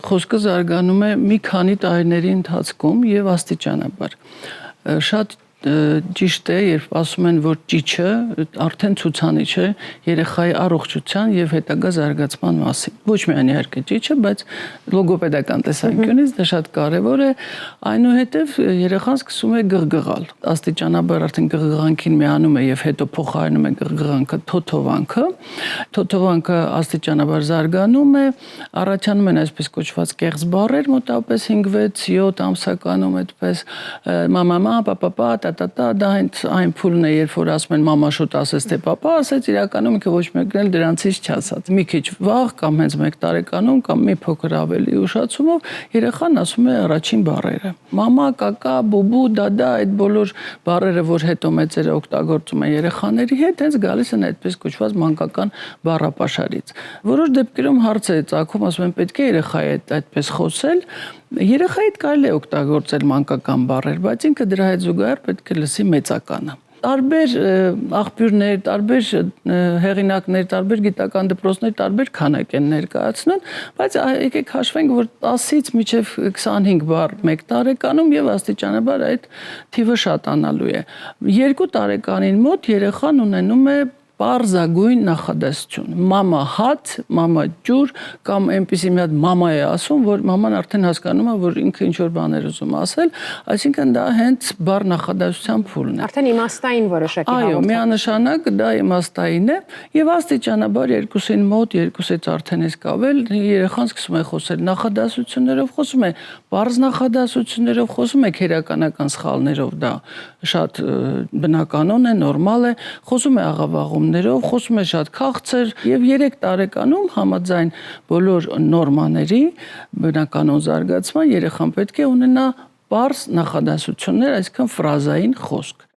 խոսքը զարգանում է մի քանի տարիների ընթացքում եւ աստիճանաբար։ Շատ ճիշտ է, երբ ասում են, որ ճիչը արդեն ցուցանիշ է երեխայի առողջության եւ հետագա զարգացման մասին։ Ոչ միայն իհարկե ճիչը, բայց լոգոպեդական տեսանկյունից դա շատ կարեւոր է, այնուհետեւ երեխան սկսում է գղգղալ։ Աստիճանաբար արդեն գղղանքին միանում է եւ հետո փոխարինում է գղղանքը թոթովանքը։ Թոթովանքը աստիճանաբար զարգանում է, առաջանում են այսպես կոչված կեղծ բառեր, մոտավորապես 5-6-7 ամսականում այդպես մամա, պապա, տա, դա այն փուլն է, երբ որ ասում են մամա շուտ ասեց, թե պապա ասեց, իրականում ինքը ոչ մեկն էլ դրանցից չասած։ Մի քիչ վաղ կամ հենց 1 տարեկանում կամ մի փոքր ավելի ուշացումով երեխան ասում է առաջին բառերը։ Մամա, կակա, բուբու, դադա, այդ բոլոր բառերը, որ հետո մեծերը օգտագործում են երեխաների հետ, հենց գալիս են այդպես կոչված մանկական բառապաշարից։ Որոշ դեպքերում հարց է ծագում, ասում են պետք է երեխայի հետ այդպես խոսել։ Երեխայի հետ կարելի է օգտագործել մանկական բառեր, բայց ինքը դրա հետ զուգահեռ պետք է լսի մեծականը։ Տարբեր աղբյուրներ, տարբեր հեղինակներ, տարբեր գիտական դպրոցներ տարբեր քանակ են ներկայացնում, բայց եկեք հաշվենք, որ 10-ից մինչև 25 բառ 1 տարեկանում եւ աստիճանաբար այդ թիվը շատանալու է։ 2 տարեկանին մոտ երեխան ունենում է պարզագույն նախադասություն։ Մամա հաց, մամա ջուր կամ այնպիսի մի հատ մամա է ասում, որ մաման արդեն հասկանում է, որ ինքը ինչ որ բաներ ուզում ասել, այսինքն դա հենց բառ նախադասության փուլն է։ Արդեն իմաստային որոշակի հաղորդում։ Այո, միանշանակ դա իմաստային է եւ աստիճանաբար 2-ին մոտ, 2-ից արդեն իսկ ավել երեխան սկսում է խոսել նախադասություններով, խոսում է բարձ նախադասություններով, խոսում է քերականական սխալներով, դա շատ բնականon է, նորմալ է, խոսում է աղավաղումներով, խոսում է շատ քաղցր եւ 3 տարեկանում համաձայն բոլոր նորմաների բնականon զարգացման երեխան պետք է ունենա բարձ նախադասություններ, այսինքն ֆրազային խոսք։